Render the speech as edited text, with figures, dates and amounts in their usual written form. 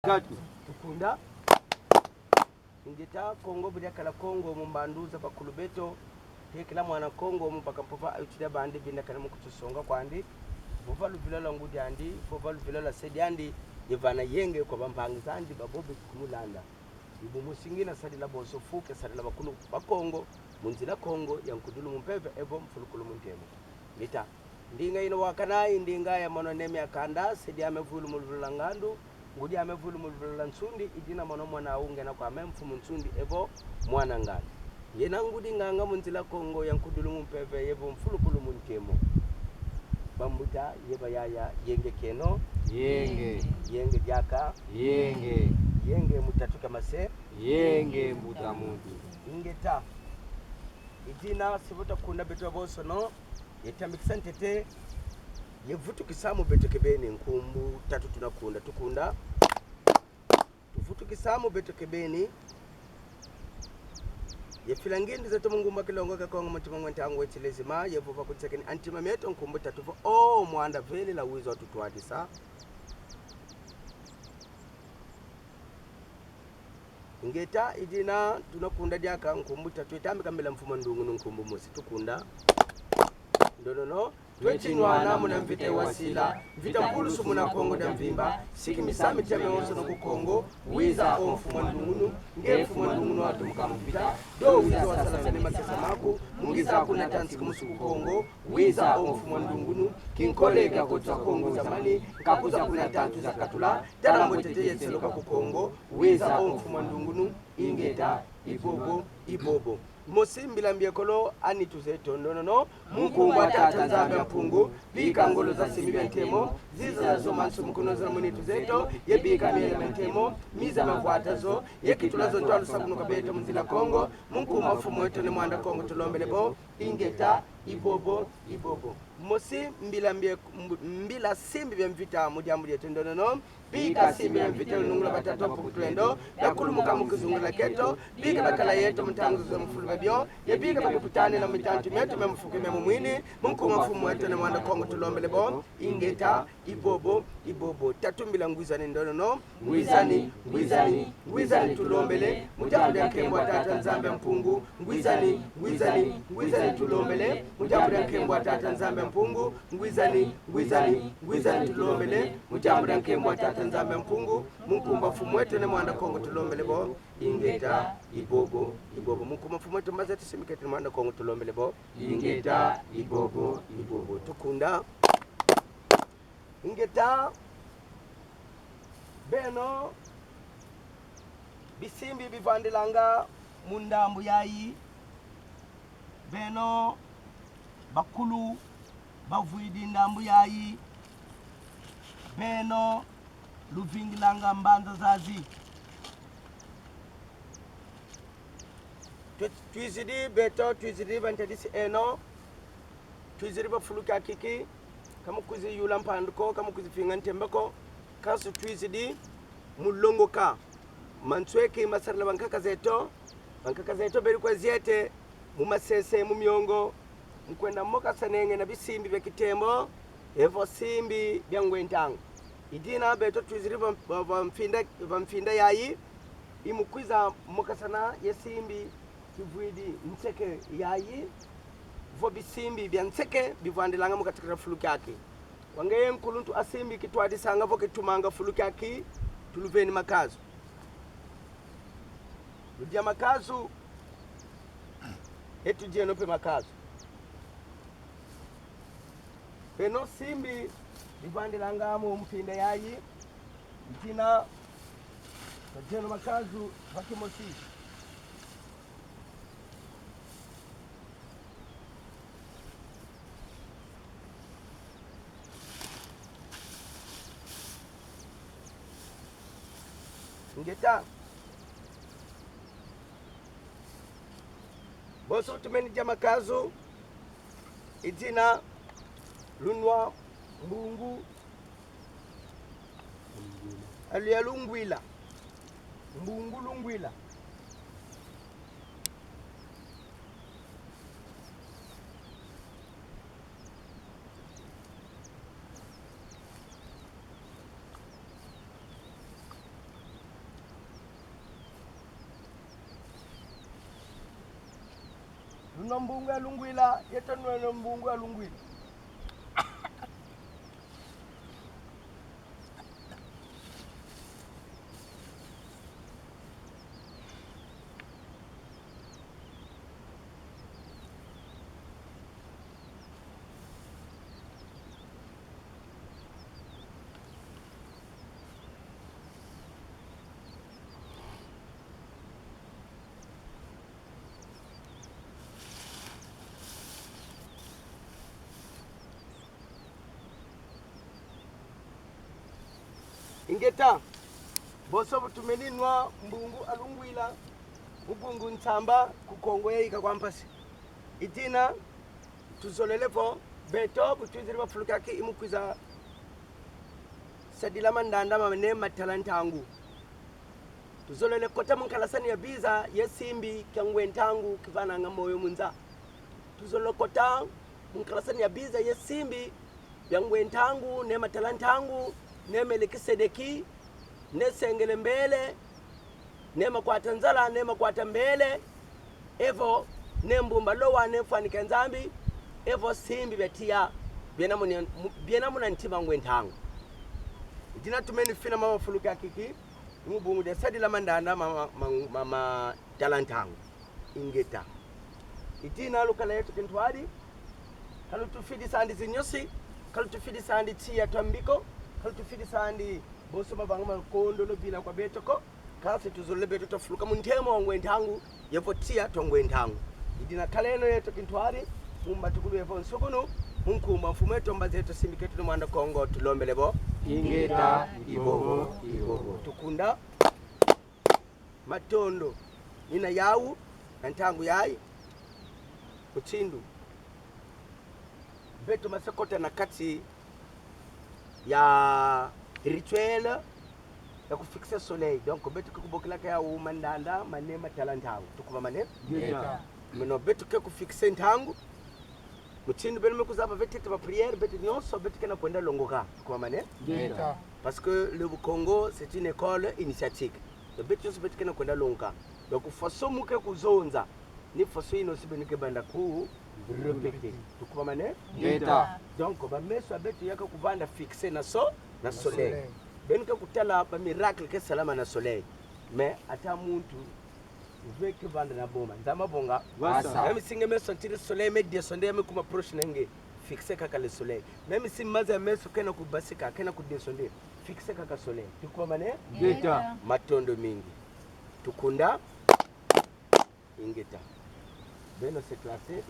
Katu tukunda ingeta Kongo bya kala Kongo mumbanduza bakulu beto tekela mwana Kongo mpaka mpova ayutida bandi binda kana mukutusonga kwandi vova luvilala ngudi andi vova luvilala sedi andi yevana yenge kwa bampangiza andi babobe kumulanda ibu musingina sadi la boso fuke sadi la bakulu bakongo munzila Kongo yankudulu mumpeve evo mfulukulu muntemo lita ndinga ino wakanayi ndinga ya mono MIEHAKANDA sedi amevulu mulvula ngandu ngudi amevulu mulvula nsundi idina mono mwana unge na kwa memfumu nsundi evo mwana ngani yena ngudi nganga munzila Kongo yankudulu mumpeve evo mfulukulu muntemo MBUTA yeba yaya yenge keno yenge jaka yenge mutatuka mase yenge MBUTA muntu ingeta idina sivuta kunda beto boso no yetambikisantete yevutu kisamu beto kebeni nkumbu tatu tunakunda tukunda tuvutu kisamu beto kebeni yefilangindi zetu mungumba kilongo kakongo mutima mwantangu wechilezima yevuva kutsekeni antima meto nkumbu tatuvo mwanda veli la wizo tutuadisa ngeta idina tunakunda diaka nkumbu tatu itambika mbela mfuma ndungu nkumbu musi tukunda ndonono twechinywana muna mvita wasila mvita mpulusu muna Kongo da mvimba siki misami chame onso no Kongo wiza omfuma ndungunu nge mfuma ndungunu watu mkamvita do wiza wasala sene masesa mako mungiza kuna tansi kumusu Kongo wiza omfuma ndungunu kinkoleka kutwa Kongo zamani kakuza kuna tantu za katula tala mweteteye seloka ku Kongo wiza omfuma ndungunu ingeta ibobo Mosimbila mbiekolo ani tuzeto no mungu watata nzambe mpungu bika ngolo za simibia ntemo ziza za zomansu mkuno za muni tuzeto yebika miele mentemo miza mafuatazo yekitulazo ntwalu sabunu kabeto mzila Kongo mungu mafumu weto ni mwanda Kongo tulombelebo ingeta ibobo mosi mbila simbi bya mvita mudiambu yetu ndono bika simbi bya mvita nungula batatopo kutulendo yakulu mukamu kizungula keto bika bakala yetu mtangu za mfulu babyo yebika bakuputane na mitantu metu memfuke memumwini mungu mafumu wetu ni mwanda Kongo tulombelebo ingeta ibobo tatu mbila ngwizani ndono ngwizani tulombele mudiambu ya kembo atata nzambe mpungu ngwizani tulombele mudiambu ya kembo atata nzambe mpungu ngwizani tulombele mudiambu ya kembo atata nzambe mpungu munkumba fumwete ne mwanda Kongo tulombele bo ingeta ibobo munkumba fumwete mazati simikete ne mwanda Kongo tulombele bo ingeta ibobo tukunda ingeta beno bisimbi bivandilanga mundambu yayi beno bakulu bavuidi ndambu yayi beno luvingilanga mbanza zazi twizidi bantadisi eno twizidi bafuluka kiki kama kuzi yula mpanduko kama kuzi finga ntembeko kasu twizidi mulongoka mansweki masarla bankaka zeto beri kwa ziete mumasese mumyongo mkwenda moka sanenge na bisimbi bya kitembo evo simbi bya ngwentangu idina beto twiziri vamfinda yayi imukwiza moka sana yesimbi kivuidi nseke yayi vo bisimbi bya nseke bivandilanga mukatikira fuluki yake wangeye nkuluntu asimbi kitwadisanga vo kitumanga fuluki yake tuluveni makazu ludia makazu etujie nope makazu peno simbi bivandilanga mu mpinda yayi mtina tajeno makazu vakimosi ngeta boso tumeni jamakazu itina lunwa mbungu aliyalungwila mbungu lungwila tunwa mbungu ya lungwila yetanwa na mbungu ya lungwila ingeta boso butumeninwa mbungu alungwila mbungu ntamba ku Kongo yika kwa mpasi itina tuzolelepo beto butuziri bafulukaki imukwiza sadila mandanda mamene matala ntangu tuzolele kota munkalasani ya biza yesimbi kyangwe ntangu kivana nga moyo munza tuzolele kota munkalasani ya biza yesimbi byangwe ntangu ne matala ntangu ne Melikisedeki ne sengele mbele ne makwata nzala ne makwata mbele evo ne mbumba lowa ne fanika nzambi evo simbi betia biena muna ntima ngwe ntangu itina tumeni fina mama fuluka kiki mubungu de sadila mandana mama talantangu ingeta itina lukala yetu kintwadi kalutufidi sandi zinyosi kalutufidi sandi tia tambiko kalutufidi sandi boso mabanga kondo no bila kwa betoko kasi tuzole beto tofuluka muntemo wangwe ntangu yevotia tongwe ntangu idina kaleno yetu kintwadi mumba tukulu yevon sokono munkumba mfumeto mbazeto simbiketu no mwanda Kongo tulombelebo ingeta ibobo tukunda matondo nina yawu na ntangu yayi kuchindu beto masakota na kati ya rituel ya kufixe soleil donc beto kukubokila ka yawu mandanda manema talantangu tukuba mane ingeta meno beto ke kufixe ntangu muchindu beno mekuzaba vetete ba prière beto nyonso beto kena kwenda longoka tukuba mane ingeta parce que le Congo c'est une école initiatique le beto nyonso beto kena kwenda longoka donc façon muke kuzonza ni façon ino sibenike banda ku répéter tukuba mane ingeta donc ba meso beto yaka kuvanda fixe na soleil benike kutala ba miracle ke salama na soleil mais ata muntu veke vanda na boma nzama bonga Wasa. même si ngeme sentir le soleil me descendre me kuma proche nenge fixe kaka le soleil même si maza meso kena kubasika kena kudescendre fixe kaka soleil tukuba mane ingeta matondo mingi tukunda ingeta beno se classé